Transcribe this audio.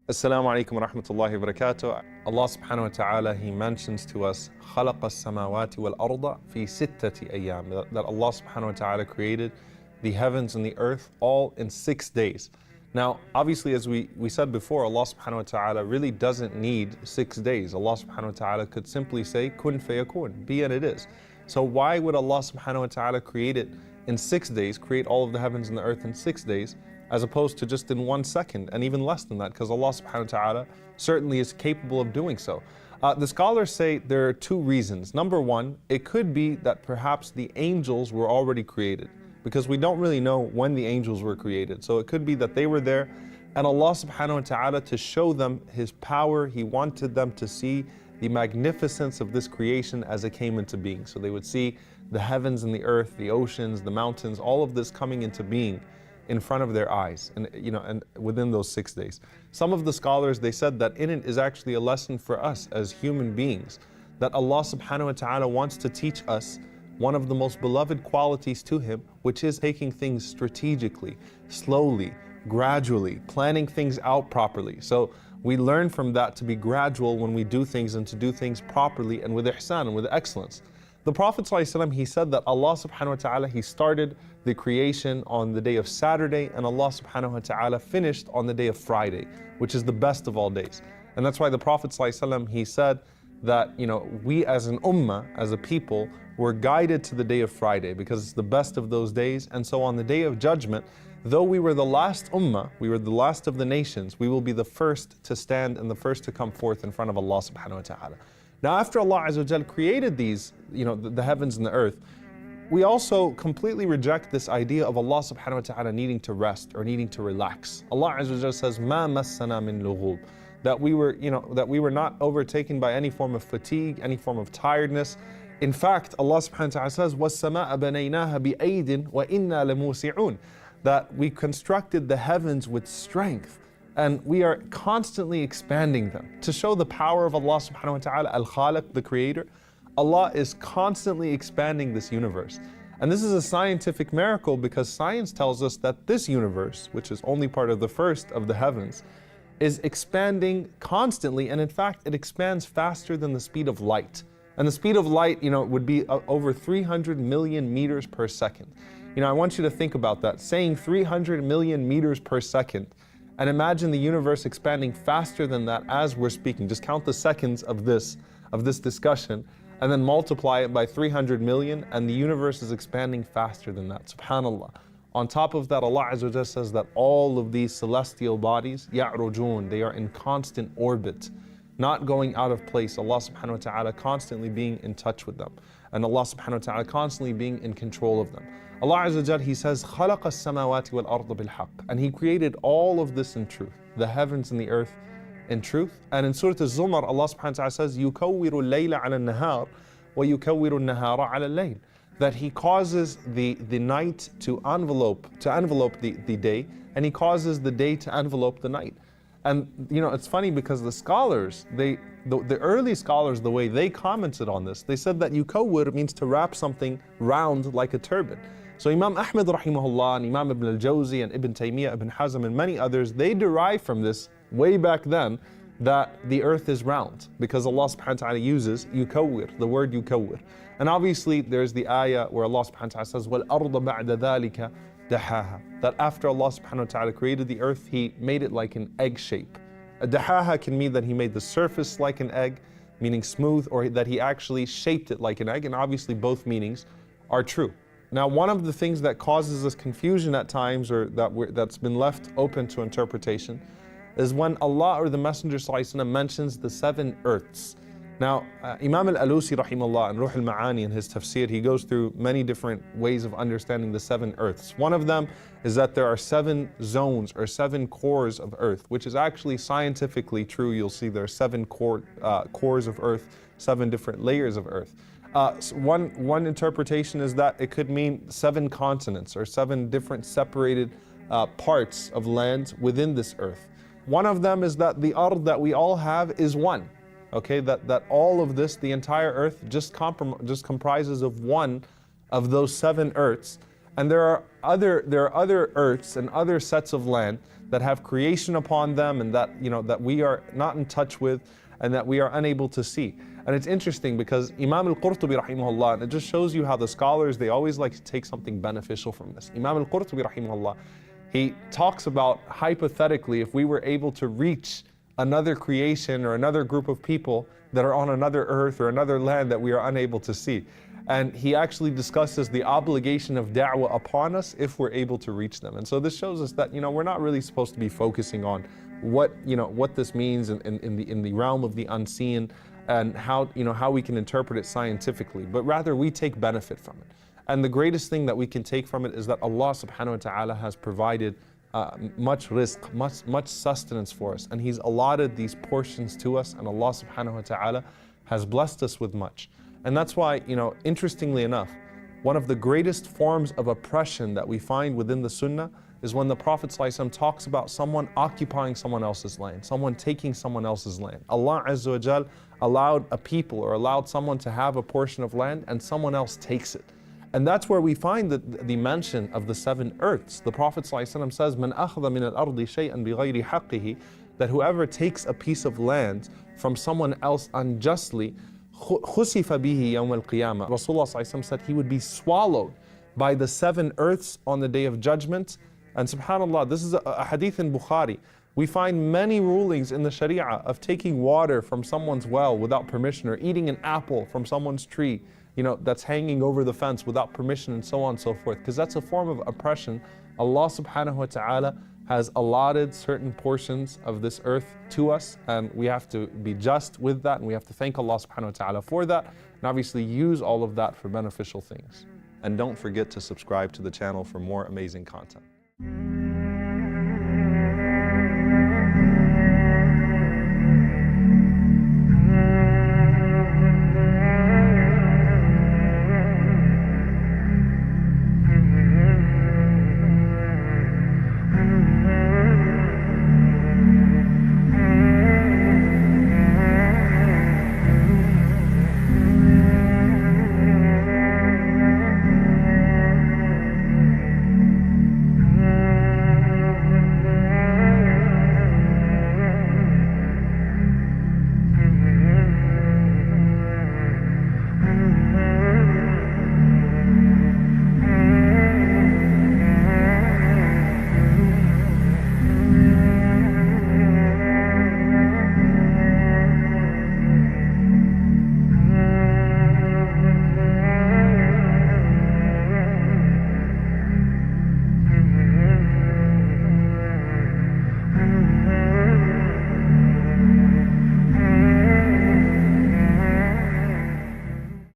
Assalamu alaikum wa rahmatullahi wa barakatuh. Allah subhanahu wa ta'ala, He mentions to us خَلَقَ السَّمَاوَاتِ وَالْأَرْضَ فِي سِتَّةِ أَيَّامٍ, that Allah subhanahu wa ta'ala created the heavens and the earth all in 6 days. Now, obviously, as we said before, Allah subhanahu wa ta'ala really doesn't need 6 days. Allah subhanahu wa ta'ala could simply say, kun fayakun, be and it is. So why would Allah subhanahu wa ta'ala create it in 6 days, create all of the heavens and the earth in 6 days, as opposed to just in 1 second, and even less than that, because Allah subhanahu wa ta'ala certainly is capable of doing so. The scholars say there are 2 reasons. Number 1, it could be that perhaps the angels were already created, because we don't really know when the angels were created. So it could be that they were there, and Allah subhanahu wa ta'ala, to show them His power, He wanted them to see the magnificence of this creation as it came into being. So they would see the heavens and the earth, the oceans, the mountains, all of this coming into being in front of their eyes, and within those 6 days. Some of the scholars, they said that in it is actually a lesson for us as human beings, that Allah subhanahu wa ta'ala wants to teach us one of the most beloved qualities to Him, which is taking things strategically, slowly, gradually, planning things out properly. So we learn from that to be gradual when we do things, and to do things properly and with ihsan and with excellence. The Prophet ﷺ, he said that Allah subhanahu wa ta'ala, He started the creation on the day of Saturday, and Allah subhanahu wa ta'ala finished on the day of Friday, which is the best of all days. And that's why the Prophet ﷺ, he said that, we as an ummah, as a people, were guided to the day of Friday because it's the best of those days. And so on the day of judgment, though we were the last ummah, we were the last of the nations, we will be the first to stand and the first to come forth in front of Allah subhanahu wa ta'ala. Now, after Allah Azza wa Jal created these, the heavens and the earth, we also completely reject this idea of Allah subhanahu wa ta'ala needing to rest or needing to relax. Allah Azza wa Jal says, مَا مَسَّنَا مِن لُغُوبٍ, that we were not overtaken by any form of fatigue, any form of tiredness. In fact, Allah subhanahu wa ta'ala says, وَالسَّمَاءَ بَنَيْنَاهَا بِأَيْدٍ وَإِنَّا لَمُوسِعُونَ, that we constructed the heavens with strength, and we are constantly expanding them. To show the power of Allah subhanahu wa ta'ala, Al-Khaliq, the creator, Allah is constantly expanding this universe. And this is a scientific miracle, because science tells us that this universe, which is only part of the first of the heavens, is expanding constantly, and in fact it expands faster than the speed of light. And the speed of light, would be over 300 million meters per second. I want you to think about that, saying 300 million meters per second, and imagine the universe expanding faster than that as we're speaking. Just count the seconds of this discussion, and then multiply it by 300 million, and the universe is expanding faster than that. SubhanAllah. On top of that, Allah Azza wa Jalla says that all of these celestial bodies, يَعْرُجُونَ, they are in constant orbit, not going out of place. Allah subhanahu wa ta'ala constantly being in touch with them, and Allah subhanahu wa ta'ala constantly being in control of them. Allah Azza wa Jalla, He says, خَلَقَ السَّمَاوَاتِ وَالْأَرْضَ بِالْحَقِّ, and He created all of this in truth, the heavens and the earth in truth. And in Surah Az-Zumar, Allah subhanahu wa ta'ala says, يُكَوِّرُ اللَّيْلَ عَلَى النَّهَارِ وَيُكَوِّرُ النَّهَارَ عَلَى اللَّيْلِ, that He causes the night to envelope the day, and He causes the day to envelope the night. And it's funny, because the scholars, the early scholars, the way they commented on this, they said that yukawwir means to wrap something round like a turban. So Imam Ahmad rahimahullah, and Imam Ibn al-Jawzi, and Ibn Taymiyyah, Ibn Hazm, and many others, they derive from this way back then that the earth is round, because Allah subhanahu wa ta'ala uses yukawwir, the word yukawwir. And obviously there's the ayah where Allah subhanahu wa ta'ala says, وَالْأَرْضَ بَعْدَ ذَلِكَ دَحَاهَا, that after Allah subhanahu wa ta'ala created the earth, He made it like an egg shape. A dahaha can mean that He made the surface like an egg, meaning smooth, or that He actually shaped it like an egg, and obviously both meanings are true. Now, one of the things that causes us confusion at times, or that's been left open to interpretation, is when Allah or the Messenger ﷺ mentions the 7 earths. Now, Imam al-Alusi rahimahullah in Ruh al-Ma'ani, in his tafsir, he goes through many different ways of understanding the 7 earths. One of them is that there are 7 zones or 7 cores of earth, which is actually scientifically true. You'll see there are 7 cores of earth, 7 different layers of earth. So one interpretation is that it could mean 7 continents or 7 different separated parts of land within this earth. One of them is that the ard that we all have is one. Okay, that all of this, the entire earth, just comprises of one of those 7 earths. And there are other earths and other sets of land that have creation upon them, and that, you know, that we are not in touch with and that we are unable to see. And it's interesting because Imam al-Qurtubi rahimahullah, and it just shows you how the scholars, they always like to take something beneficial from this. Imam al-Qurtubi rahimahullah, he talks about hypothetically if we were able to reach another creation or another group of people that are on another earth or another land that we are unable to see. And he actually discusses the obligation of da'wah upon us if we're able to reach them. And so this shows us that, you know, we're not really supposed to be focusing on what, you know, what this means in the realm of the unseen and how, you know, how we can interpret it scientifically, but rather we take benefit from it. And the greatest thing that we can take from it is that Allah subhanahu wa ta'ala has provided much rizq, much sustenance for us, and He's allotted these portions to us, and Allah subhanahu wa ta'ala has blessed us with much. And that's why, you know, interestingly enough, one of the greatest forms of oppression that we find within the Sunnah is when the Prophet ﷺ talks about someone occupying someone else's land, someone taking someone else's land. Allah Azza wa Jal allowed a people or allowed someone to have a portion of land and someone else takes it. And that's where we find the mention of the 7 earths. The Prophet ﷺ says, "Man akhadha min al-ardi shay'an bighayri haqqihi," that whoever takes a piece of land from someone else unjustly, khusifa bihi yawm al-qiyamah. Rasulullah ﷺ said he would be swallowed by the 7 earths on the Day of Judgment. And subhanAllah, this is a hadith in Bukhari. We find many rulings in the Sharia of taking water from someone's well without permission, or eating an apple from someone's tree, you know, that's hanging over the fence without permission, and so on and so forth, because that's a form of oppression. Allah subhanahu wa ta'ala has allotted certain portions of this earth to us, and we have to be just with that, and we have to thank Allah subhanahu wa ta'ala for that, and obviously use all of that for beneficial things. And don't forget to subscribe to the channel for more amazing content.